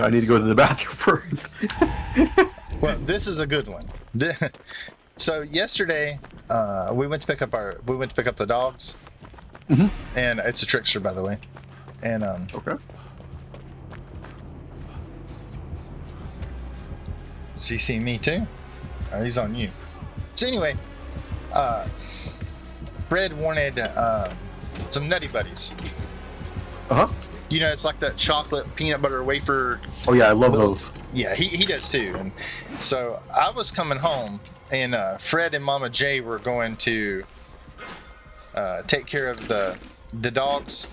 you, I need to go to the bathroom first. Well, this is a good one. So yesterday, we went to pick up the dogs, and it's a trickster, by the way. And Okay. does he see me too? Oh, he's on you. So anyway, Fred wanted some Nutty Buddies. Uh huh. You know, it's like that chocolate peanut butter wafer. Oh yeah, I love those. Yeah, he does too. And so I was coming home, and Fred and Mama Jay were going to take care of the dogs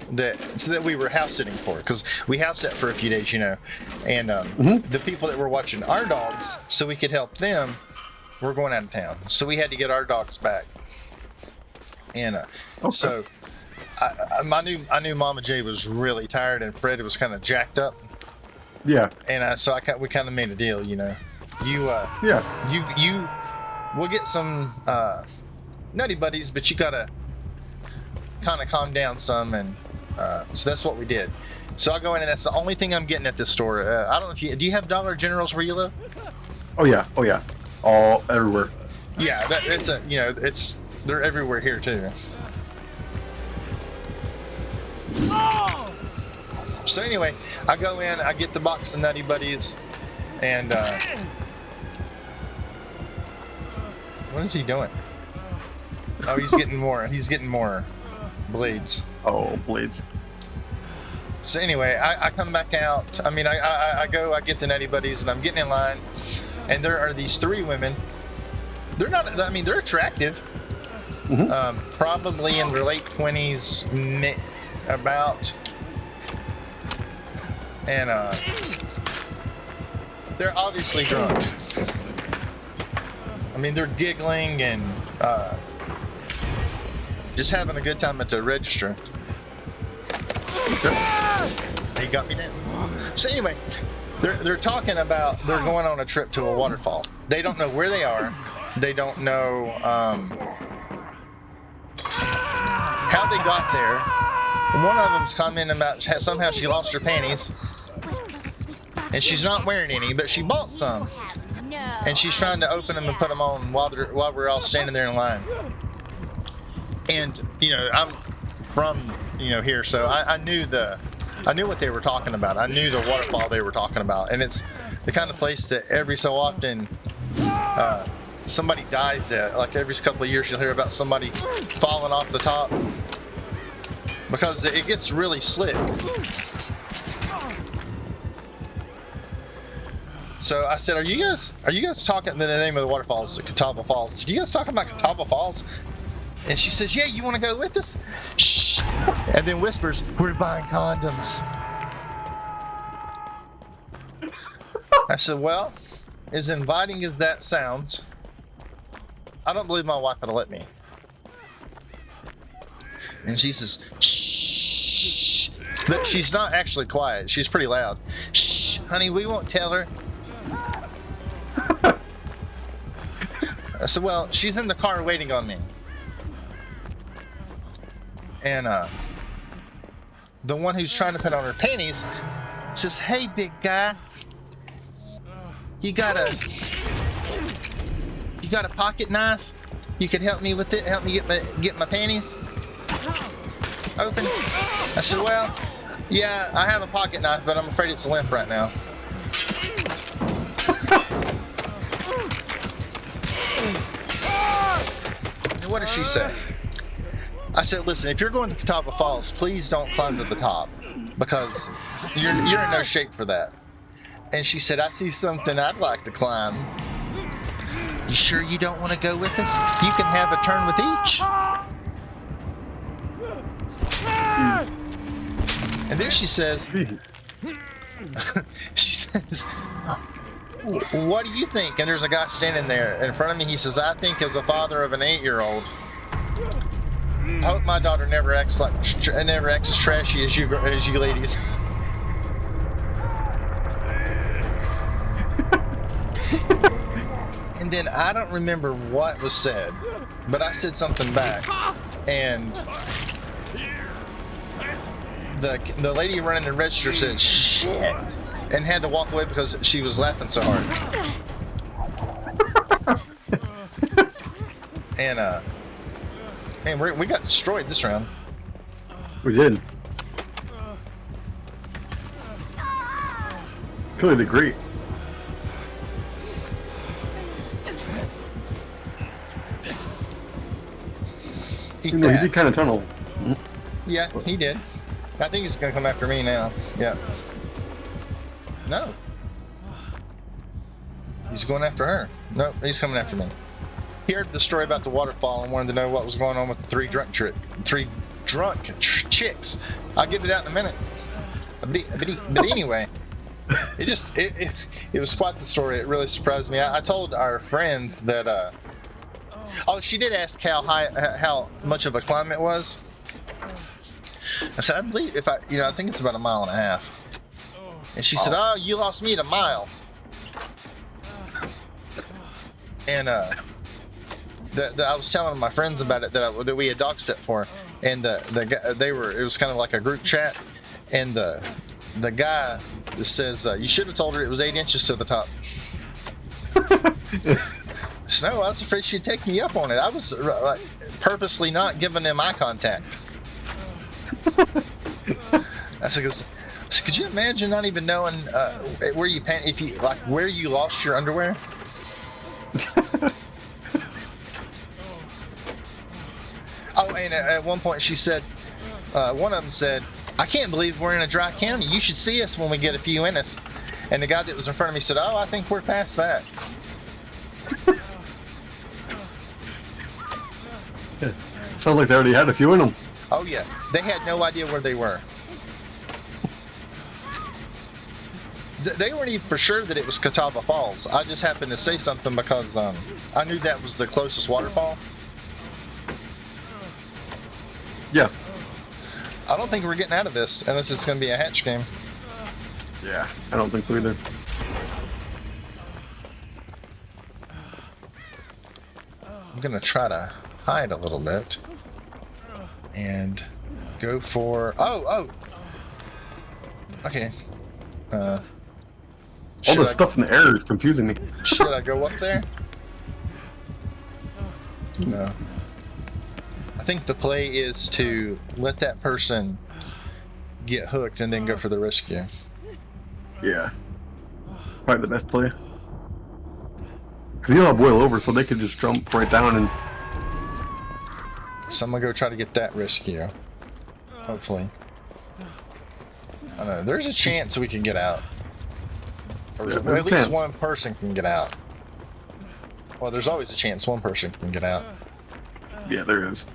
so that we were house sitting for, because we house sat for a few days, you know, and the people that were watching our dogs, so we could help them, were going out of town, so we had to get our dogs back. And so I knew Mama Jay was really tired, and Fred was kind of jacked up. Yeah. And so we kind of made a deal, you know. We'll get some Nutty Buddies, but you gotta kind of calm down some, and so that's what we did. So I go in, and that's the only thing I'm getting at this store. I don't know if do you have Dollar Generals where you live? Oh yeah, all everywhere. Yeah, they're everywhere here too. So anyway, I go in, I get the box of Nutty Buddies, and what is he doing? Oh, he's getting more. He's getting more blades. Oh, blades. So anyway, I come back out. I mean, I go, I get the Nutty Buddies, and I'm getting in line, and there are these three women. They're not. I mean, they're attractive. Probably in their late 20s, about. And they're obviously drunk. I mean, they're giggling and just having a good time at the register. He got me down. So anyway, they're talking about they're going on a trip to a waterfall. They don't know where they are. They don't know how they got there. One of them's commenting about somehow she lost her panties. And she's not wearing any, but she bought some. And she's trying to open them and put them on while we're all standing there in line. And, you know, I'm from, you know, here, so I knew what they were talking about. I knew the waterfall they were talking about. And it's the kind of place that every so often somebody dies at. Like every couple of years you'll hear about somebody falling off the top. Because it gets really slick. So I said, "Are you guys talking?" The name of the waterfall is Catawba Falls. "Are you guys talking about Catawba Falls?" And she says, "Yeah, you want to go with us?" Shh. And then whispers, "We're buying condoms." I said, "Well, as inviting as that sounds, I don't believe my wife would let me." And she says, "Shh." But she's not actually quiet. She's pretty loud. "Shh, honey, we won't tell her." I said, "Well, she's in the car waiting on me." And the one who's trying to put on her panties says, "Hey, big guy, you got a pocket knife? You could help me with it. Help me get my panties open." I said, "Well, yeah, I have a pocket knife, but I'm afraid it's limp right now." And what did she say? I said, "Listen, if you're going to Catawba Falls, please don't climb to the top, because you're in no shape for that." And she said, "I see something I'd like to climb." "You sure you don't want to go with us? You can have a turn with each." And then she says, "What do you think?" And there's a guy standing there in front of me. He says, "I think as a father of an 8-year-old, I hope my daughter never acts as trashy as you ladies." And then I don't remember what was said, but I said something back, and the lady running the register said, "Shit." and had to walk away because she was laughing so hard. And man, we got destroyed this round. We did. Clearly great. Eat You know, he that. did kind of tunnel. Yeah, he did. I think he's gonna come after me now. Yeah. No. He's going after her. No, he's coming after me. He heard the story about the waterfall and wanted to know what was going on with the three drunk chicks. I'll get it out in a minute. But anyway, it was quite the story. It really surprised me. I told our friends that. Oh, she did ask how much of a climb it was. I said, I believe I think it's about 1.5 miles. And she said, "Oh, you lost me at 1 mile." And I was telling my friends about it that we had dog sit for, and it was kind of like a group chat, and the guy says, "You should have told her it was 8 inches to the top." So, no, I was afraid she'd take me up on it. I was purposely not giving them eye contact. I said, could you imagine not even knowing where you lost your underwear? Oh, and at one point she said, one of them said, "I can't believe we're in a dry county. You should see us when we get a few in us." And the guy that was in front of me said, "Oh, I think we're past that." Sounds like they already had a few in them. Oh yeah, they had no idea where they were. They weren't even for sure that it was Catawba Falls. I just happened to say something because I knew that was the closest waterfall. Yeah. I don't think we're getting out of this unless it's going to be a hatch game. Yeah. I don't think so either. I'm going to try to hide a little bit and go for... Oh! Okay. All the stuff in the air is confusing me. Should I go up there? No. I think the play is to let that person get hooked and then go for the rescue. Yeah. Probably the best play. Because you don't have boil over, so they could just jump right down and... So I'm going to go try to get that rescue. Hopefully. I don't know. There's a chance we can get out. Or Yeah, at least one person can get out. Well, there's always a chance one person can get out. Yeah, there is.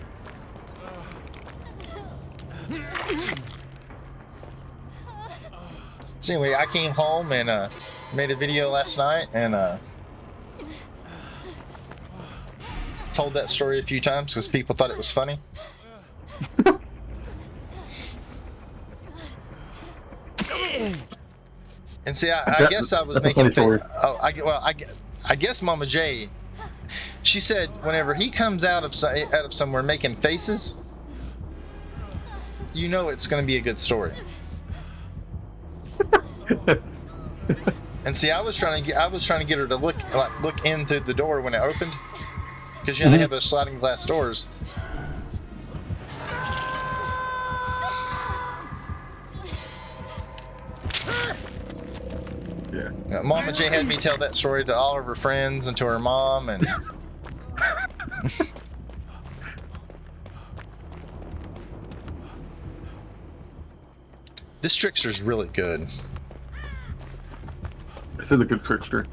So anyway, I came home and made a video last night and told that story a few times because people thought it was funny. And see, I guess I was making. I guess Mama J. She said whenever he comes out of somewhere making faces, you know it's going to be a good story. And see, I was trying to get her to look in through the door when it opened, because they have those sliding glass doors. Yeah. Mama J had me tell that story to all of her friends and to her mom, and this trickster's really good. This is a good trickster.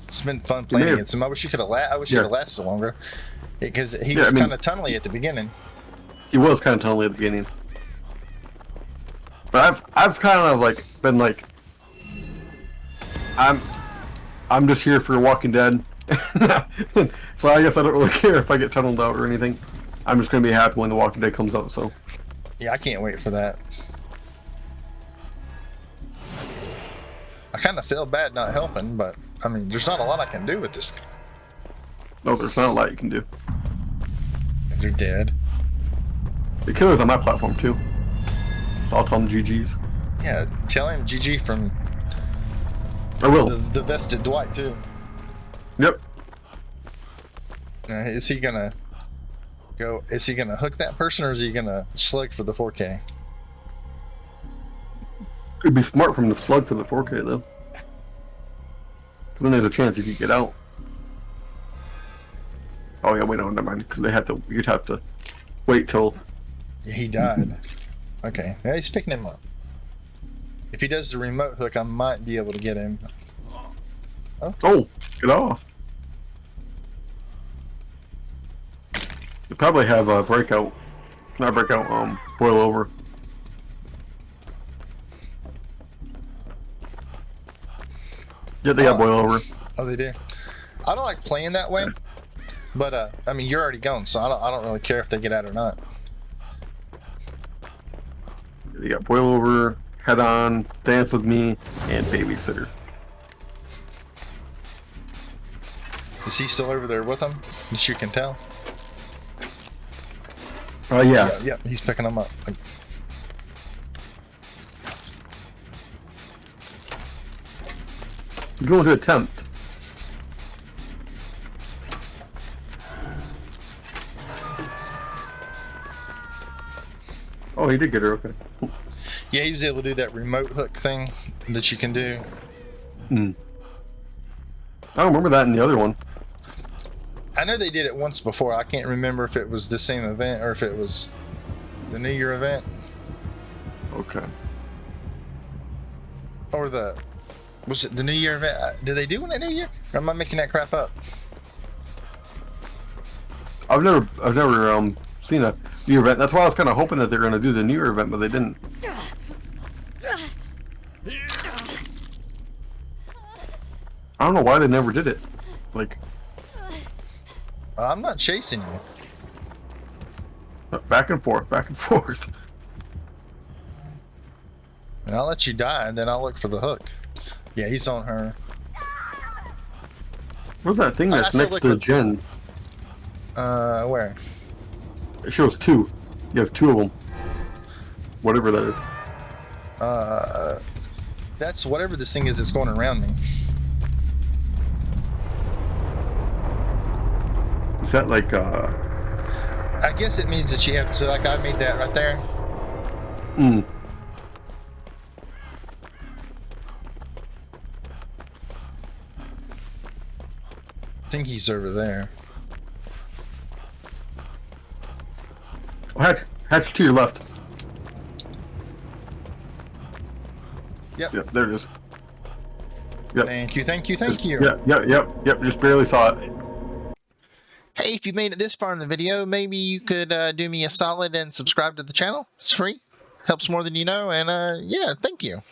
It's been fun playing against him. I wish he could have lasted longer, because he was kind of tunnely at the beginning. He was kind of tunnely at the beginning, but I've kind of been like, I'm just here for Walking Dead, so I guess I don't really care if I get tunneled out or anything. I'm just gonna be happy when The Walking Dead comes out. So yeah, I can't wait for that. I kind of feel bad not helping, but I mean, there's not a lot I can do with this guy. no, there's not a lot you can do. They're dead. The killer's on my platform too, so I'll tell them GGs. Yeah, Tell him GG from I will. the vested Dwight too. Yep. Is he gonna go? Is he gonna hook that person, or is he gonna slug for the 4K? It'd be smart from the slug for the 4K though. 'Cause then there's a chance you could get out. Oh yeah, wait, no, never mind. Because you'd have to wait till. Yeah, he died. Okay, yeah, he's picking him up. If he does the remote hook, I might be able to get him. Oh, get off. You probably have a breakout. Not breakout, boil over. Yeah, they got boil over. Oh, they do. I don't like playing that way, but I mean, you're already gone, so I don't really care if they get out or not. They got boil over, head on, dance with me, and babysitter. Is he still over there with them? That you can tell. Oh yeah. Yeah, he's picking them up. Like, He's going to attempt. Oh, he did get her. Okay. yeah, he was able to do that remote hook thing that you can do. I don't remember that in the other one. I know they did it once before. I can't remember if it was the same event or if it was the New Year event. Okay. Or was it the New Year event? Did they do one at New Year? Or am I making that crap up? I've never seen a New Year event. That's why I was kind of hoping that they're going to do the New Year event, but they didn't. I don't know why they never did it. Like, I'm not chasing you. back and forth, back and forth. And I'll let you die, and then I'll look for the hook. Yeah, he's on her. What's that thing I that's said next to look the gen? Where? It shows two. You have two of them. Whatever that is. That's whatever this thing is that's going around me. Is that like, I guess it means that you have to, like I made that right there. I think he's over there. Hatch to your left. Yep. Yep, there it is. Yep. Thank you, thank you, thank you. Yep. Just barely saw it. Hey, if you made it this far in the video, maybe you could do me a solid and subscribe to the channel. It's free. Helps more than you know, and yeah, thank you.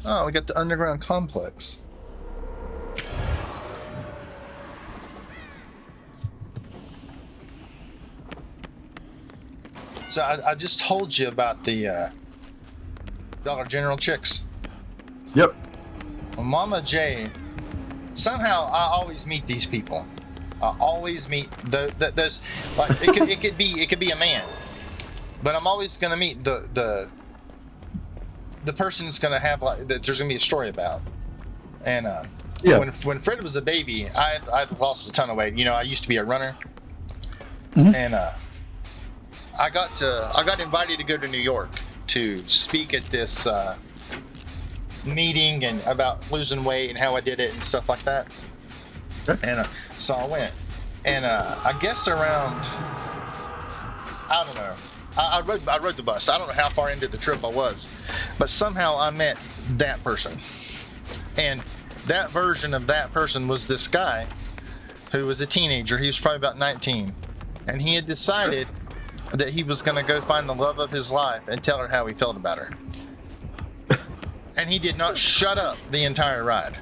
Oh, we got the underground complex. So I just told you about the Dollar General chicks. Yep. Well, Mama J, somehow I always meet these people. I always meet those. Like it could be a man, but I'm always gonna meet the person that's gonna have like that. There's gonna be a story about. And yeah. When Fred was a baby, I lost a ton of weight. You know, I used to be a runner, and I got invited to go to New York to speak at this meeting and about losing weight and how I did it and stuff like that. And so I went, and I guess around, I don't know, I rode the bus. I don't know how far into the trip I was, but somehow I met that person, and that version of that person was this guy who was a teenager. He was probably about 19, and he had decided that he was going to go find the love of his life and tell her how he felt about her. And he did not shut up the entire ride.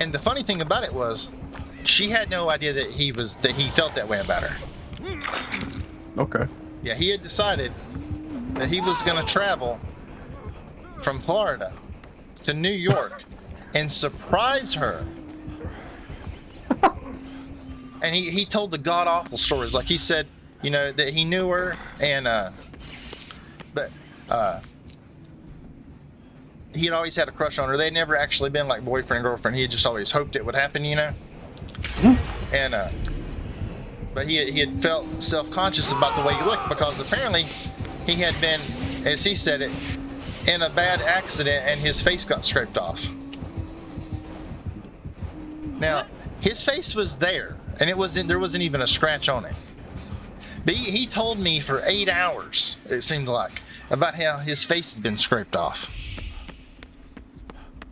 And the funny thing about it was, she had no idea that he felt that way about her. Okay. Yeah, he had decided that he was going to travel from Florida to New York and surprise her. And he told the god awful stories. Like he said, you know, that he knew her, and but he had always had a crush on her. They'd never actually been like boyfriend, girlfriend. He had just always hoped it would happen, you know? And, but he had felt self-conscious about the way he looked because apparently he had been, as he said it, in a bad accident and his face got scraped off. Now, his face was there and there wasn't even a scratch on it. But he told me for 8 hours, it seemed like, about how his face had been scraped off.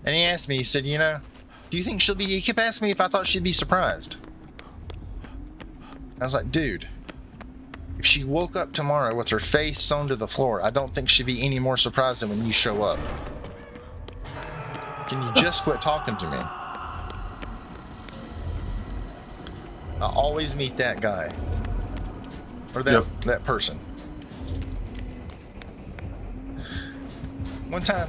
And he asked me, he said, you know, do you think she'll be, he kept asking me if I thought she'd be surprised. I was like, dude, if she woke up tomorrow with her face sewn to the floor, I don't think she'd be any more surprised than when you show up. Can you just quit talking to me? I always meet that guy. Or that person. One time,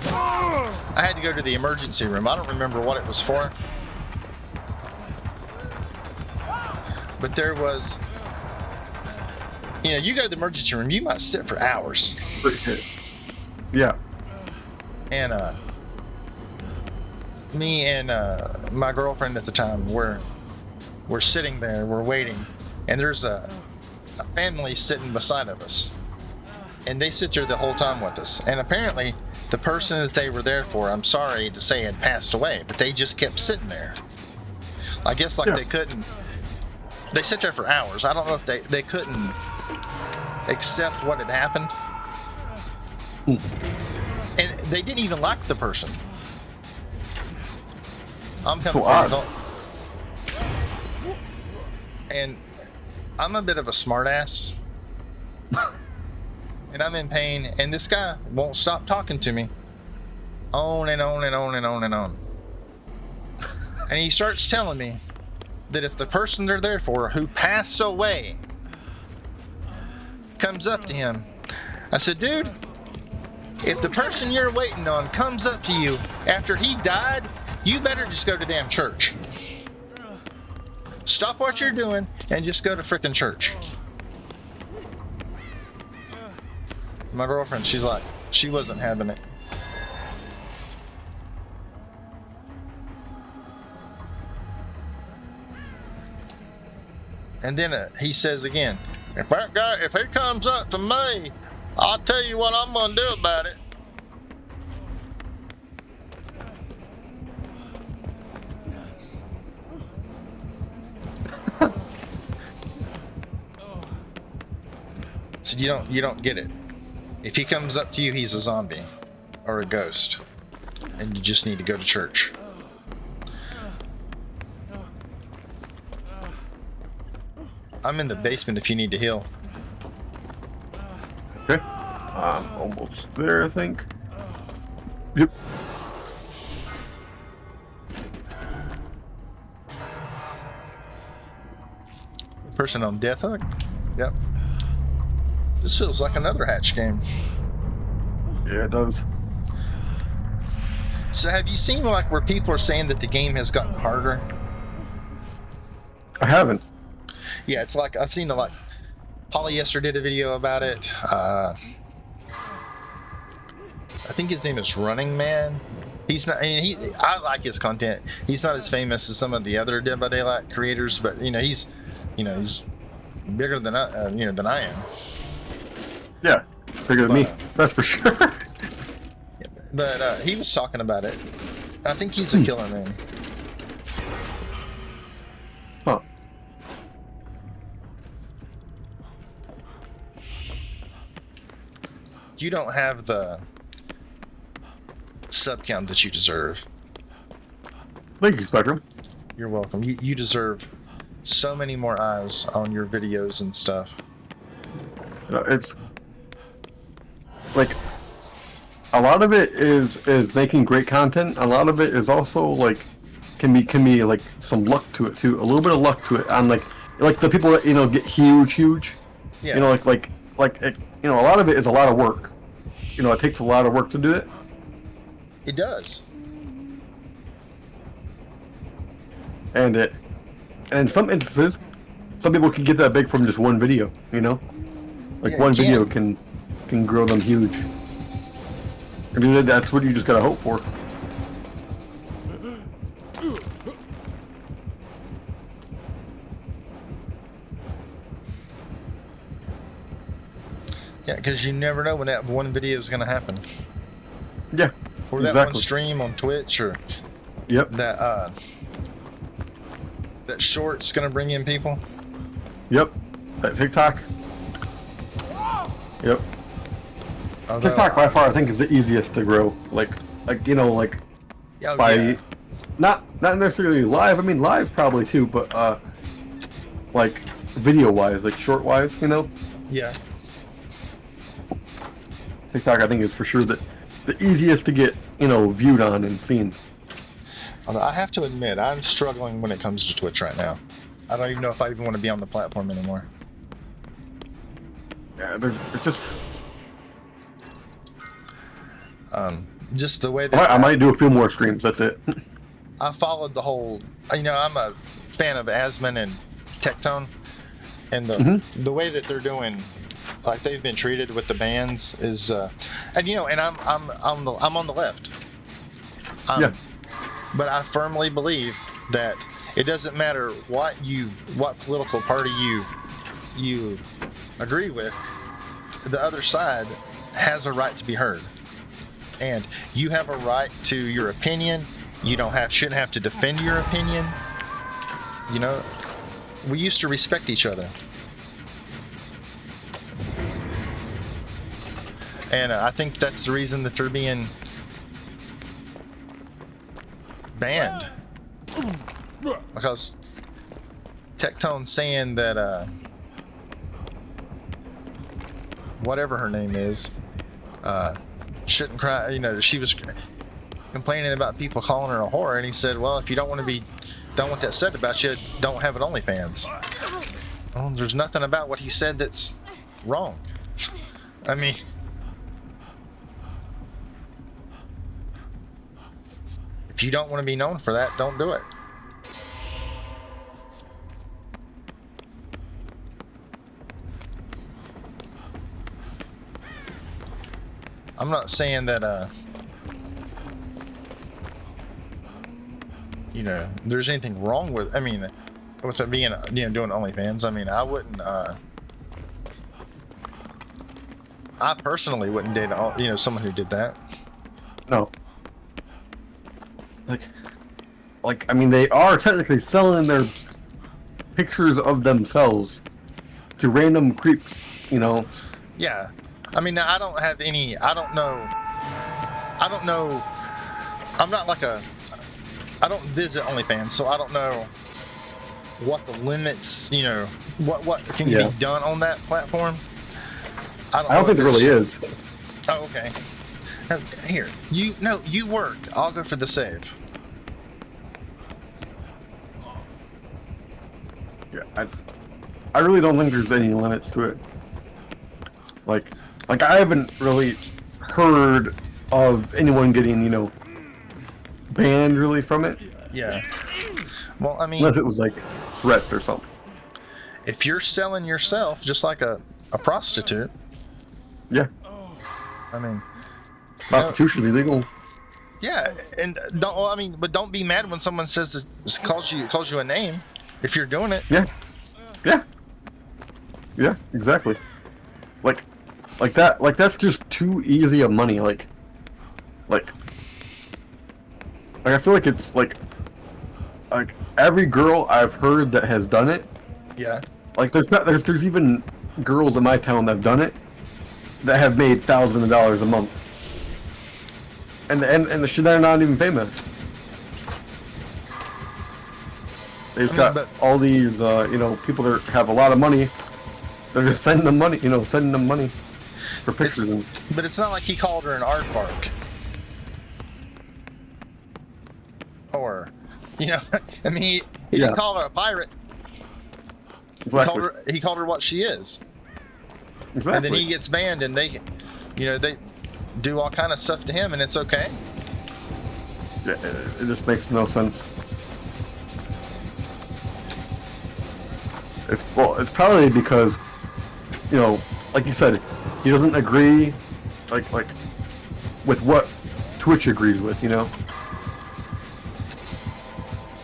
I had to go to the emergency room. I don't remember what it was for. But there was, you know, you go to the emergency room, you might sit for hours. Yeah. And me and my girlfriend at the time we're sitting there, we're waiting, and there's a family sitting beside of us. And they sit there the whole time with us. And apparently the person that they were there for, I'm sorry to say, had passed away, but they just kept sitting there. I guess like they couldn't, they sit there for hours. I don't know if they couldn't accept what had happened. And they didn't even like the person. I'm coming from adult. And I'm a bit of a smartass. And I'm in pain, and this guy won't stop talking to me. On and on and on and on and on. And he starts telling me that if the person they're there for, who passed away, comes up to him, I said, dude, if the person you're waiting on comes up to you after he died, you better just go to damn church. Stop what you're doing and just go to frickin' church. My girlfriend, she's like, she wasn't having it. And then he says again, if that guy, if he comes up to me, I'll tell you what I'm gonna do about it. So you don't get it. If he comes up to you, he's a zombie or a ghost, and you just need to go to church. I'm in the basement if you need to heal. Okay. I'm almost there, I think. Yep. Person on death hook? Yep. This feels like another Hatch game. Yeah, it does. So have you seen like where people are saying that the game has gotten harder? I haven't. Yeah, it's like I've seen like Polyester did a video about it. I think his name is Running Man. He's not. I mean, I like his content. He's not as famous as some of the other Dead by Daylight creators, but he's bigger than than I am. Yeah, bigger than me. That's for sure. But he was talking about it. I think he's a killer man. Huh. You don't have the sub count that you deserve. Thank you, Spectrum. You're welcome. You deserve so many more eyes on your videos and stuff. It's like a lot of it is making great content. A lot of it is also like can be like some luck to it too. A little bit of luck to it on like the people that get huge. Yeah. Like it, a lot of it is a lot of work. It takes a lot of work to do it. It does. And in some instances, some people can get that big from just one video. Like Like Yeah, one it video can. can grow them huge. And that's what you just gotta hope for. Yeah, because you never know when that one video is going to happen. Yeah. Or that exactly. one stream on Twitch, or Yep. that short's going to bring in people. Yep. That TikTok. Yep. Although, TikTok by far I think is the easiest to grow. Like you know, like oh, by yeah. not necessarily live. I mean live probably too, but like video wise, like short wise, you know. Yeah. TikTok I think is for sure the easiest to get, you know, viewed on and seen. Although I have to admit, I'm struggling when it comes to Twitch right now. I don't even know if I even want to be on the platform anymore. Yeah, there's Just the way that I might do a few more streams. That's it. I followed the whole. You know, I'm a fan of Asmon and Tectone, and the way that they're doing, like they've been treated with the bans is, and you know, and I'm on the left. Yeah. But I firmly believe that it doesn't matter what political party you agree with, the other side has a right to be heard, and you have a right to your opinion. You shouldn't have to defend your opinion. You know, we used to respect each other, and I think that's the reason that they're being banned, because Tectone's saying that whatever her name is shouldn't cry. You know, she was complaining about people calling her a whore, and he said, well, if you don't want that said about you, don't have an OnlyFans. Well, there's nothing about what he said that's wrong. I mean, if you don't want to be known for that, don't do it. I'm not saying that you know, there's anything wrong with it being, you know, doing OnlyFans. I mean, I wouldn't I personally wouldn't date, you know, someone who did that. No. Like I mean, they are technically selling their pictures of themselves to random creeps, you know. Yeah. I mean, I don't know. I'm not like I don't visit OnlyFans, so I don't know what the limits, you know, what can be done on that platform. I don't think it really is. Oh, okay. Now, here, you worked. I'll go for the save. Yeah, I really don't think there's any limits to it. Like I haven't really heard of anyone getting, you know, banned really from it. Yeah. Well, I mean, unless it was like threats or something. If you're selling yourself just like a prostitute. Yeah. I mean, prostitution is illegal. Yeah, and don't be mad when someone calls you a name if you're doing it. Yeah, exactly. Like that's just too easy of money. Like I feel like it's like every girl I've heard that has done it. Yeah. Like there's even girls in my town that have done it that have made thousands of dollars a month. And they're not even famous. They've got all these, you know, people that have a lot of money. They're just sending them money, for pictures. But it's not like he called her an aardvark. Or, you know, I mean, he didn't call her a pirate. Exactly. He called her what she is. Exactly. And then he gets banned, and they do all kind of stuff to him, and it's okay. Yeah, it just makes no sense. It's probably because, you know, like you said, he doesn't agree, like with what Twitch agrees with, you know.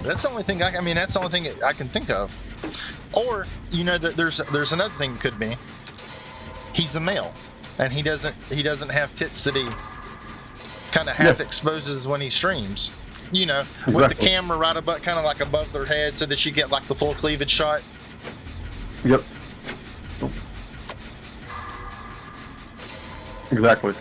That's the only thing I mean, that's the only thing I can think of. Or, you know, that there's another thing it could be. He's a male, and he doesn't have tits that he kind of half exposes when he streams. You know, with the camera right above, kind of like above their head, so that you get like the full cleavage shot. Yep. Exactly.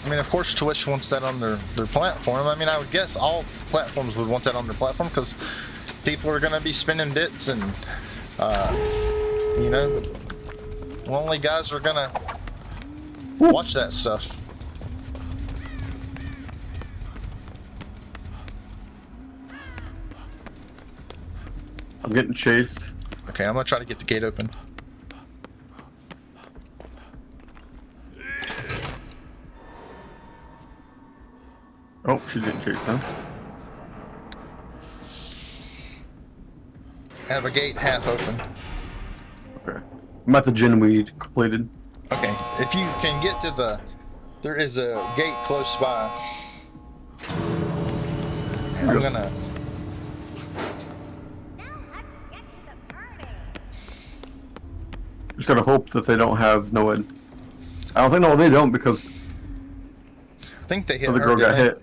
I mean, of course, Twitch wants that on their platform. I mean, I would guess all platforms would want that on their platform because people are going to be spending bits, and you know, lonely guys are going to watch that stuff. I'm getting chased. Okay, I'm going to try to get the gate open. Oh, she's getting chased now. I have a gate half open. Okay. I'm at the gin weed completed. Okay, if you can get to the... There is a gate close by. And I'm gonna... Just gotta hope that they don't have no one. I don't think they don't because I think they hit the her, girl got didn't hit.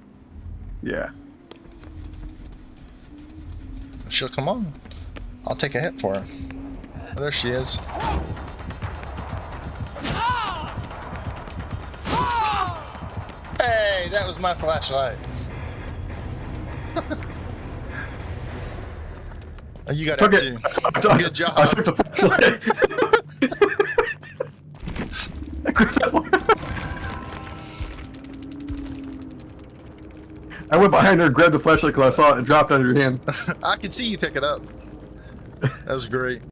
Yeah. they? She'll come on. I'll take a hit for her. Oh, there she is. Hey, that was my flashlight. Oh, you got Took it it. too. Good job. I took the flashlight. I went behind her and grabbed the flashlight because I saw it and dropped out of your hand. I could see you pick it up. That was great.